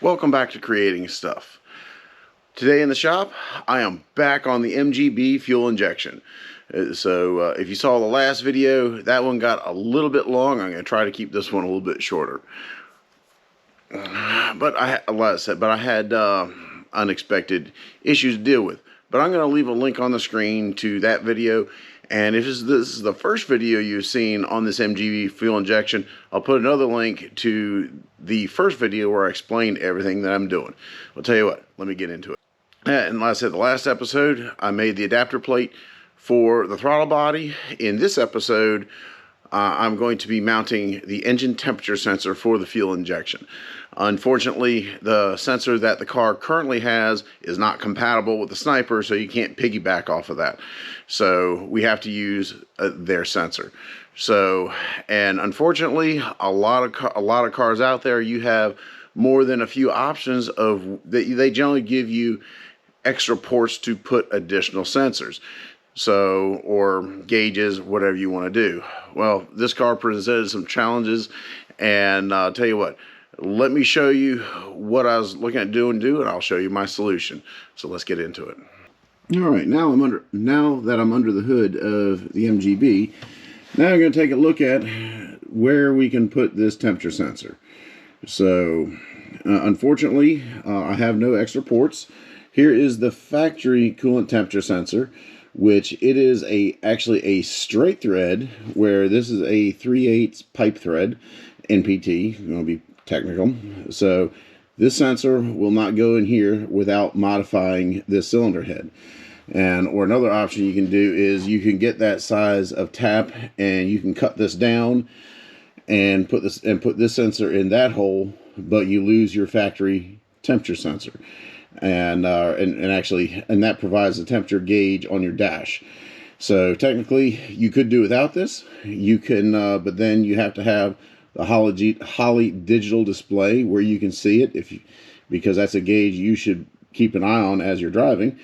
Welcome back to Creating Stuff. Today in the shop, I am back on the MGB Fuel Injection. So if you saw the last video, that one got a little bit long. I'm going to try to keep this one a little bit shorter. But I had unexpected issues to deal with. But I'm going to leave a link on the screen to that video. And if this is the first video you've seen on this MGB fuel injection, I'll put another link to the first video where I explained everything that I'm doing. I'll tell you what, let me get into it. And like I said, the last episode, I made the adapter plate for the throttle body. In this episode, I'm going to be mounting the engine temperature sensor for the fuel injection. Unfortunately, the sensor that the car currently has is not compatible with the Sniper, so you can't piggyback off of that. So we have to use their sensor. So, and unfortunately, a lot of cars out there, you have more than a few options of they generally give you extra ports to put additional sensors. So, or gauges, whatever you want to do. Well, this car presented some challenges, and I'll tell you what, let me show you what I was looking at doing, and I'll show you my solution. So let's get into it. All right, now that I'm under the hood of the MGB, now I'm going to take a look at where we can put this temperature sensor. So, unfortunately, I have no extra ports. Here is the factory coolant temperature sensor, which it is actually a straight thread, where this is a 3/8 pipe thread, NPT, I'm going to be technical. So this sensor will not go in here without modifying this cylinder head. Or another option you can do is you can get that size of tap and you can cut this down and put this sensor in that hole, but you lose your factory temperature sensor. And that provides the temperature gauge on your dash. So technically you could do without this. You can, but then you have to have the Holley digital display where you can see it, because that's a gauge you should keep an eye on as you're driving.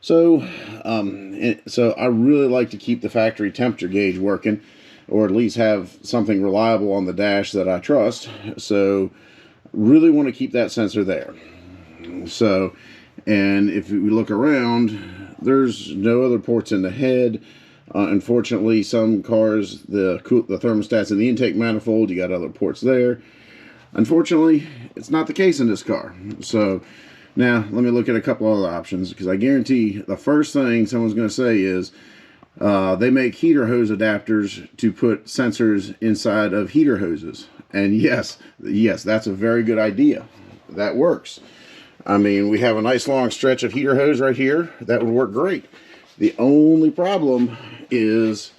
So I really like to keep the factory temperature gauge working, or at least have something reliable on the dash that I trust. So really want to keep that sensor there. So, and if we look around, there's no other ports in the head. Unfortunately, some cars, the thermostat's in the intake manifold, you got other ports there. Unfortunately, it's not the case in this car. So now let me look at a couple other options, because I guarantee the first thing someone's going to say is they make heater hose adapters to put sensors inside of heater hoses. And yes, that's a very good idea. That works. I mean, we have a nice long stretch of heater hose right here. That would work great. The only problem is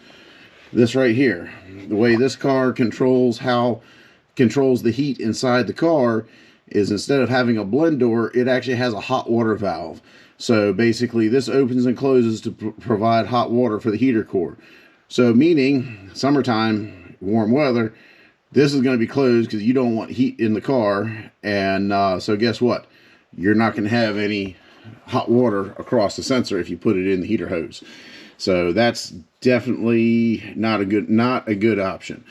this right here. The way this car controls the heat inside the car is, instead of having a blend door, it actually has a hot water valve. So basically this opens and closes to provide hot water for the heater core. So meaning summertime, warm weather, this is going to be closed because you don't want heat in the car. And so guess what? You're not going to have any hot water across the sensor if you put it in the heater hose. So that's definitely not a good option.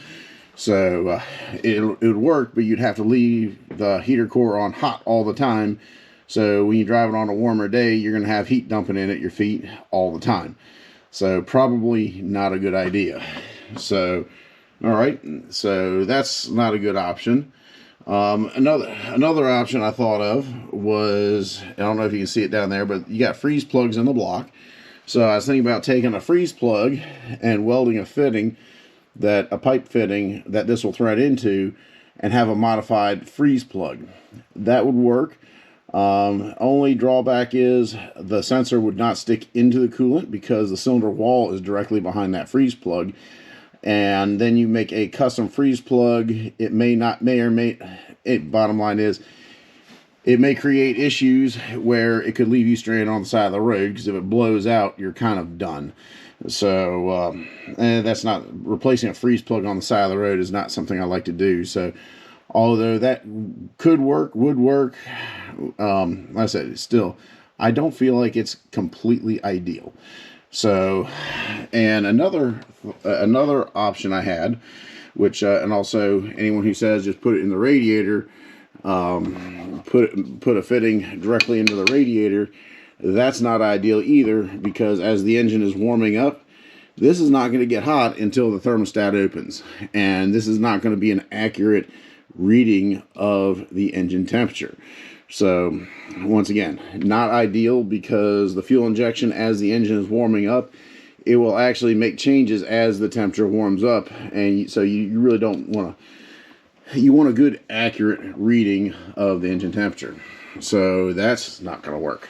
So it would work, but you'd have to leave the heater core on hot all the time. So when you drive it on a warmer day, you're going to have heat dumping in at your feet all the time. So probably not a good idea. So, all right, so that's not a good option. Another option I thought of was, I don't know if you can see it down there, but you got freeze plugs in the block. So I was thinking about taking a freeze plug and welding a pipe fitting that this will thread into, and have a modified freeze plug. That would work. Only drawback is the sensor would not stick into the coolant because the cylinder wall is directly behind that freeze plug. And then you make a custom freeze plug. Bottom line is, it may create issues where it could leave you stranded on the side of the road, because if it blows out, you're kind of done. So and that's not, replacing a freeze plug on the side of the road is not something I like to do. So although that could work, would work, like I said, still, I don't feel like it's completely ideal. So, and another option I had, which and also anyone who says just put it in the radiator, put a fitting directly into the radiator, that's not ideal either, because as the engine is warming up, this is not going to get hot until the thermostat opens, and this is not going to be an accurate reading of the engine temperature. So once again, not ideal, because the fuel injection, as the engine is warming up, it will actually make changes as the temperature warms up, and so you really don't want to, you want a good accurate reading of the engine temperature. So that's not going to work.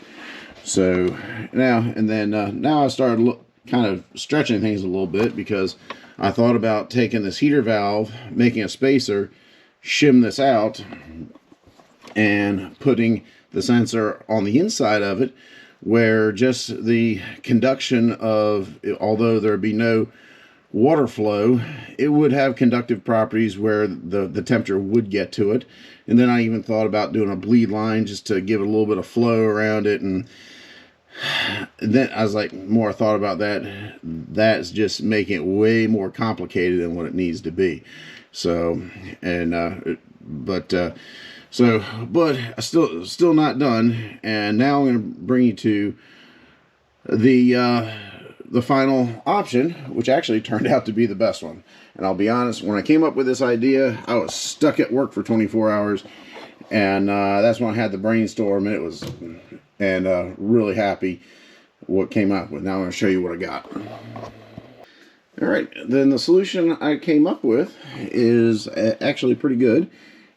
So now I started kind of stretching things a little bit, because I thought about taking this heater valve, making a spacer, shim this out, and putting the sensor on the inside of it, where just the conduction of, although there would be no water flow, it would have conductive properties where the temperature would get to it. And then I even thought about doing a bleed line just to give it a little bit of flow around it. And then I was like, more I thought about that, that's just making it way more complicated than what it needs to be. So, and but I still not done. And now I'm going to bring you to the final option, which actually turned out to be the best one. And I'll be honest, when I came up with this idea, I was stuck at work for 24 hours, and that's when I had the brainstorm, and it was, and really happy what came up with. Now I'm going to show you what I got. All right, then the solution I came up with is actually pretty good.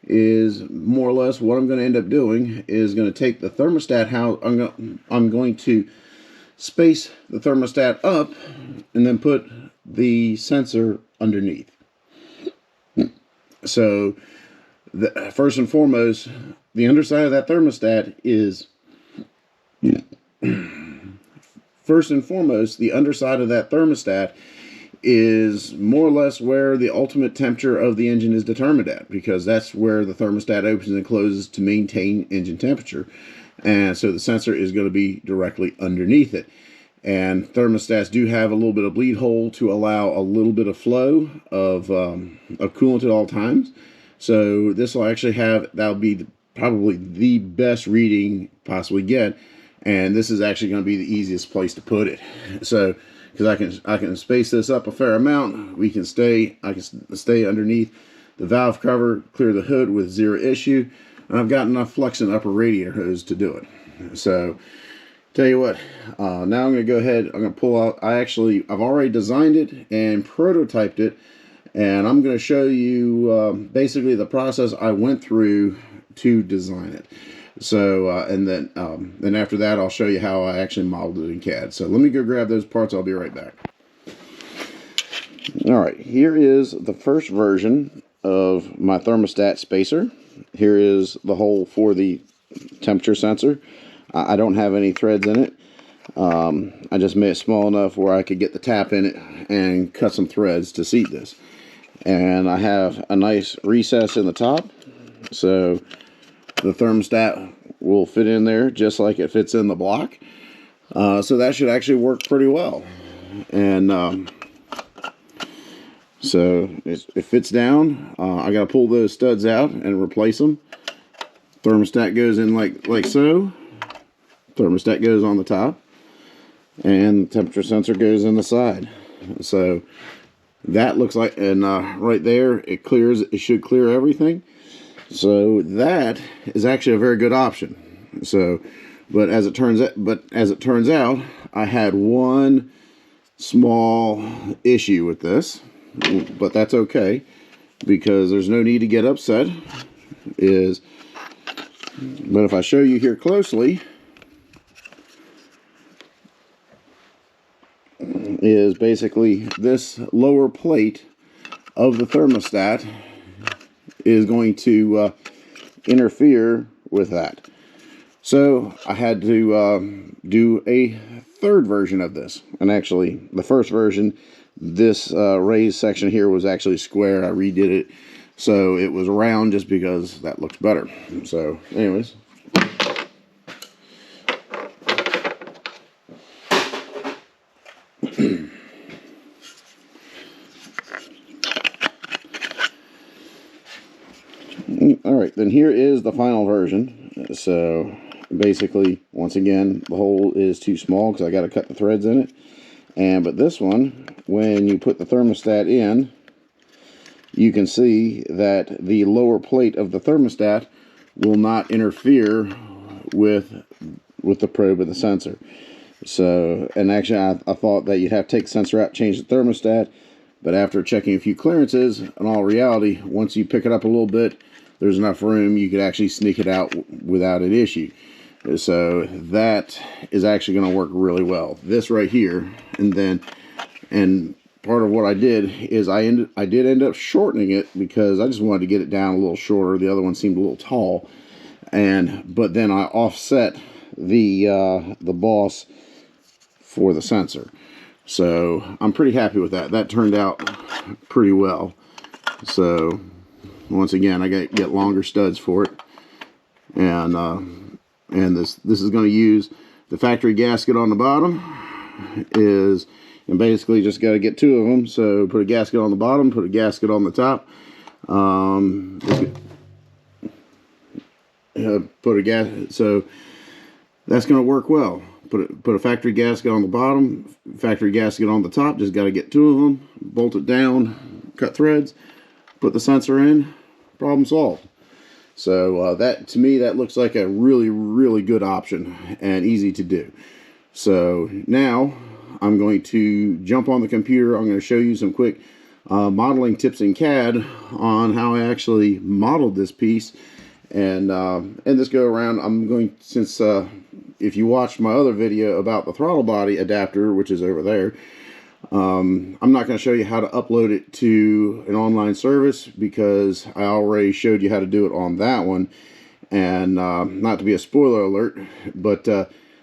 Is more or less what I'm going to end up doing is going to take the thermostat house. I'm going to space the thermostat up and then put the sensor underneath. So first and foremost, the underside of that thermostat is more or less where the ultimate temperature of the engine is determined at, because that's where the thermostat opens and closes to maintain engine temperature. And so the sensor is going to be directly underneath it. And thermostats do have a little bit of bleed hole to allow a little bit of flow of coolant at all times. So this will actually have, that'll be probably the best reading possibly get. And this is actually going to be the easiest place to put it. So, because I can space this up a fair amount, I can stay underneath the valve cover, clear the hood with zero issue, and I've got enough flux in the upper radiator hose to do it. So, tell you what, now I'm going to go ahead, I'm going to pull out, I've already designed it and prototyped it, and I'm going to show you basically the process I went through to design it. So, and then after that, I'll show you how I actually modeled it in CAD. So let me go grab those parts. I'll be right back. All right, here is the first version of my thermostat spacer. Here is the hole for the temperature sensor. I don't have any threads in it. I just made it small enough where I could get the tap in it and cut some threads to seat this. And I have a nice recess in the top, so the thermostat will fit in there just like it fits in the block. So that should actually work pretty well. And so it fits down. I got to pull those studs out and replace them. Thermostat goes in like so. Thermostat goes on the top. And the temperature sensor goes in the side. So that looks like, and right there it clears, it should clear everything. So that is actually a very good option. So, but as it turns out, I had one small issue with this, but that's okay, because there's no need to get upset. But if I show you here closely, is basically this lower plate of the thermostat is going to interfere with that. So I had to do a third version of this. And actually, the first version, this raised section here was actually square. I redid it so it was round just because that looks better. So anyways. Alright, then here is the final version. So basically, once again, the hole is too small because I got to cut the threads in it. But this one, when you put the thermostat in, you can see that the lower plate of the thermostat will not interfere with the probe of the sensor. So, and actually I thought that you'd have to take the sensor out, change the thermostat, but after checking a few clearances, in all reality, once you pick it up a little bit, there's enough room you could actually sneak it out without an issue. So that is actually going to work really well. This right here, and part of what I did is I did end up shortening it because I just wanted to get it down a little shorter. The other one seemed a little tall, but then I offset the boss for the sensor. So I'm pretty happy with that. That turned out pretty well. So once again, I get longer studs for it, and this is going to use the factory gasket on the bottom. And basically just got to get two of them. So put a gasket on the bottom, put a gasket on the top. So that's going to work well. Put a factory gasket on the bottom, factory gasket on the top. Just got to get two of them, bolt it down, cut threads, put the sensor in, problem solved. So that, to me, that looks like a really, really good option and easy to do. So now I'm going to jump on the computer. I'm going to show you some quick modeling tips in CAD on how I actually modeled this piece. And this go around, I'm going, since if you watched my other video about the throttle body adapter, which is over there, I'm not going to show you how to upload it to an online service because I already showed you how to do it on that one. And not to be a spoiler alert, but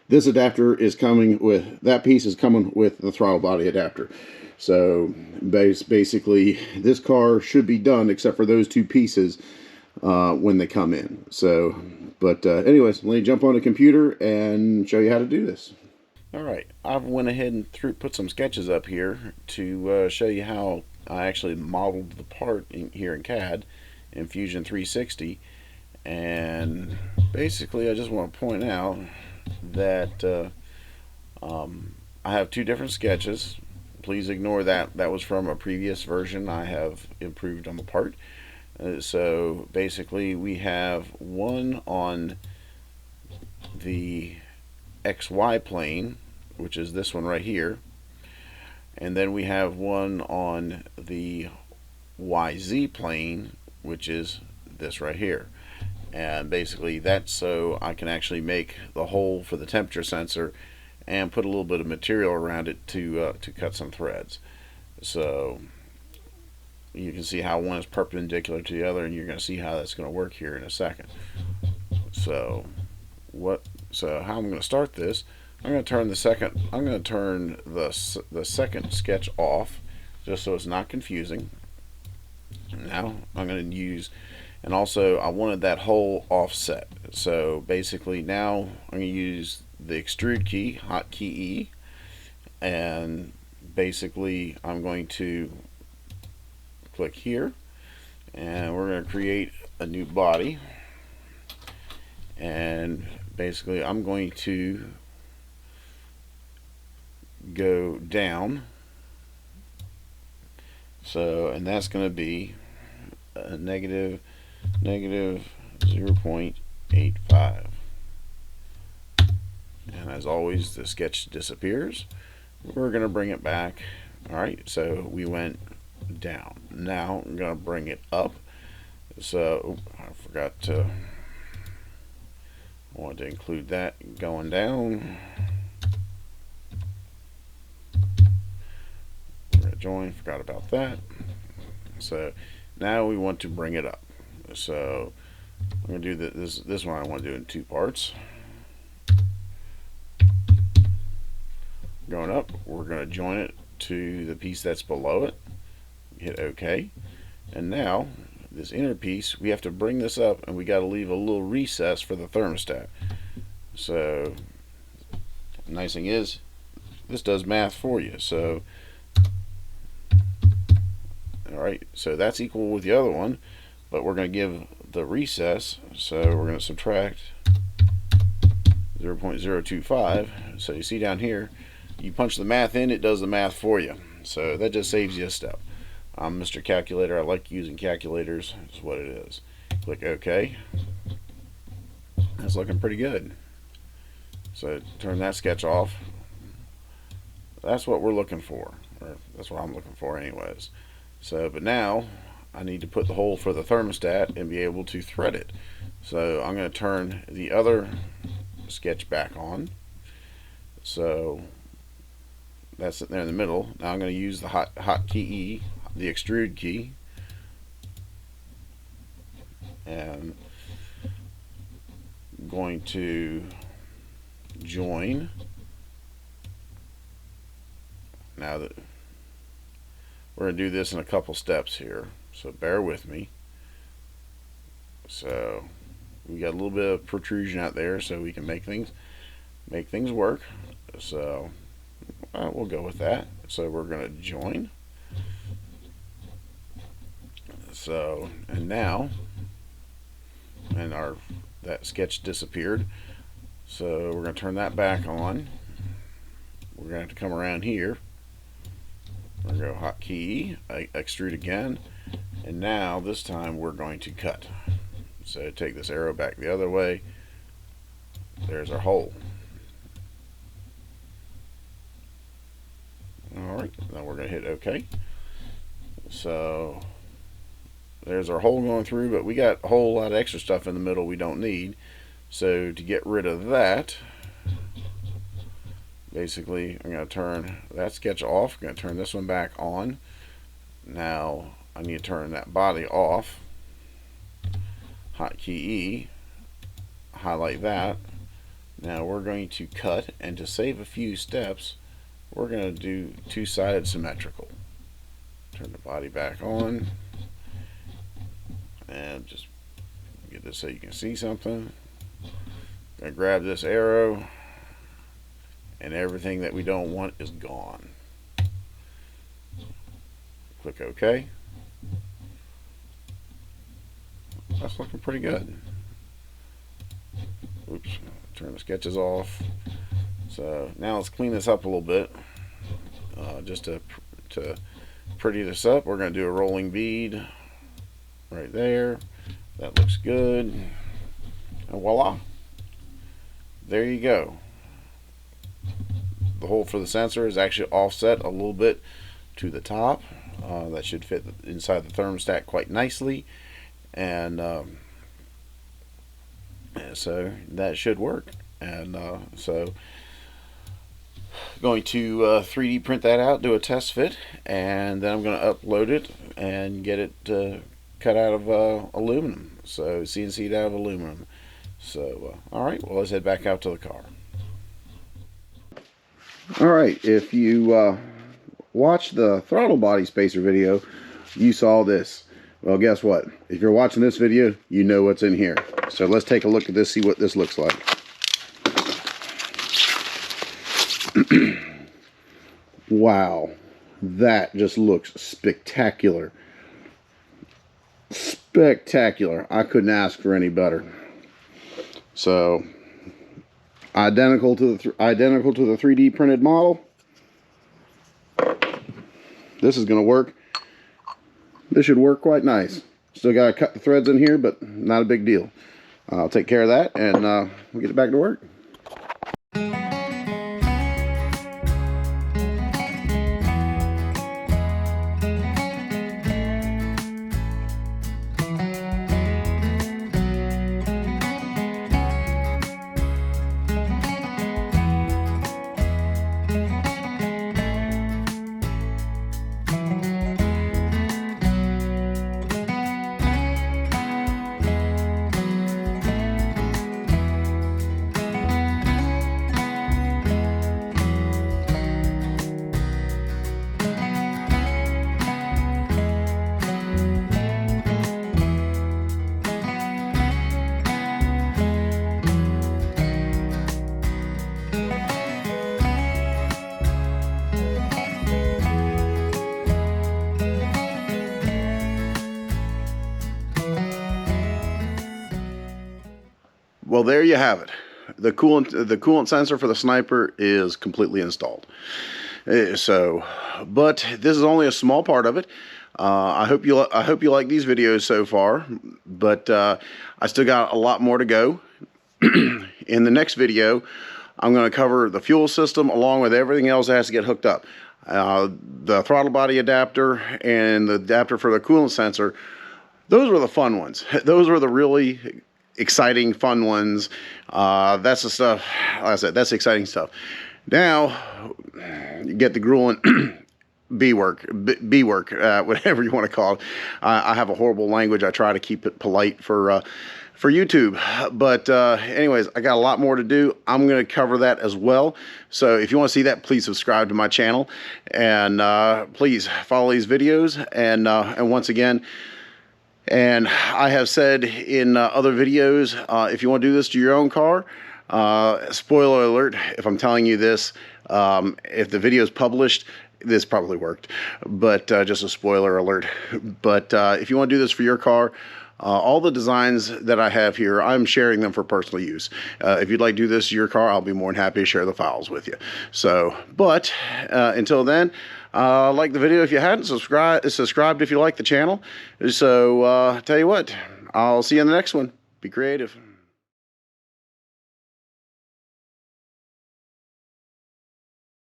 this adapter is coming with, that piece is coming with the throttle body adapter. So basically this car should be done except for those two pieces when they come in. So, but anyways, let me jump on the computer and show you how to do this. Alright, I went ahead and put some sketches up here to show you how I actually modeled the part here in CAD in Fusion 360. And basically I just want to point out that I have two different sketches. Please ignore that. That was from a previous version. I have improved on the part. So basically we have one on the XY plane, which is this one right here, and then we have one on the YZ plane, which is this right here. And basically that's so I can actually make the hole for the temperature sensor and put a little bit of material around it to cut some threads. So you can see how one is perpendicular to the other, and you're going to see how that's going to work here in a second. So how I'm going to start this, I'm going to turn the second sketch off just so it's not confusing. Now I'm going to use, and also I wanted that hole offset. So basically now I'm going to use the extrude key, hotkey E, and basically I'm going to click here, and we're going to create a new body. And basically I'm going to go down, so, and that's going to be a negative 0.85. And as always, the sketch disappears. We're going to bring it back. Alright, so we went down. Now I'm going to bring it up. So I wanted to include that going down. Join, forgot about that. So now we want to bring it up. So I'm going to do this one I want to do in 2 parts. Going up, we're going to join it to the piece that's below it. Hit OK. And now, this inner piece, we have to bring this up, and we got to leave a little recess for the thermostat. So, the nice thing is, this does math for you. So, alright, so that's equal with the other one, but we're going to give the recess, so we're going to subtract 0.025. So you see down here, you punch the math in, it does the math for you. So that just saves you a step. I'm Mr. Calculator. I like using calculators. That's what it is. Click OK. That's looking pretty good. So turn that sketch off. That's what we're looking for. Or that's what I'm looking for anyways. So, but now I need to put the hole for the thermostat and be able to thread it. So I'm going to turn the other sketch back on. So that's sitting there in the middle. Now I'm going to use the hot key E, the extrude key, and I'm going to join. Now that we're going to do this in a couple steps here, so bear with me. So we got a little bit of protrusion out there, so we can make things work. So we'll go with that. So we're going to join. So, and now, and that sketch disappeared. So we're going to turn that back on. We're going to have to come around here. We're going to go hotkey, extrude again, and now this time we're going to cut. So take this arrow back the other way. There's our hole. Alright, now we're going to hit OK. So there's our hole going through, but we got a whole lot of extra stuff in the middle we don't need. So to get rid of that, basically I'm going to turn that sketch off. I'm going to turn this one back on. Now I need to turn that body off. Hotkey E, highlight that. Now we're going to cut, and to save a few steps, we're going to do two-sided symmetrical. Turn the body back on, and just get this so you can see something. Gonna grab this arrow, and everything that we don't want is gone. Click OK. That's looking pretty good. Oops, turn the sketches off. So now let's clean this up a little bit. Just to pretty this up, we're going to do a rolling bead right there. That looks good. And voila. There you go. The hole for the sensor is actually offset a little bit to the top. That should fit inside the thermostat quite nicely. And so that should work. And so going to 3D print that out, do a test fit, and then I'm going to upload it and get it cut out of aluminum. So CNC'd out of aluminum. So alright, well, let's head back out to the car. Alright, if you watched the throttle body spacer video, you saw this. Well, guess what? If you're watching this video, you know what's in here. So let's take a look at this, see what this looks like. Wow, that just looks spectacular. Spectacular. I couldn't ask for any better. So, identical to the 3D printed model. This is going to work. This should work quite nice. Still got to cut the threads in here, but not a big deal. I'll take care of that, and we'll get it back to work. Well, there you have it. The coolant sensor for the Sniper is completely installed. But this is only a small part of it. I hope you like these videos so far, but I still got a lot more to go. In the next video, I'm going to cover the fuel system along with everything else that has to get hooked up. The throttle body adapter and the adapter for the coolant sensor, those were the fun ones. Those were the really exciting, fun ones. That's the stuff, like I said, that's exciting stuff. Now, you get the grueling B work, whatever you want to call it. I have a horrible language. I try to keep it polite for YouTube. But anyways, I got a lot more to do. I'm going to cover that as well. So if you want to see that, please subscribe to my channel. And please follow these videos. And once again, and I have said in other videos, if you want to do this to your own car, spoiler alert, if I'm telling you this, if the video is published, this probably worked, but just a spoiler alert. But if you want to do this for your car, all the designs that I have here, I'm sharing them for personal use. If you'd like to do this to your car, I'll be more than happy to share the files with you. So, but until then, like the video if you hadn't, subscribed if you like the channel. So tell you what, I'll see you in the next one. Be creative.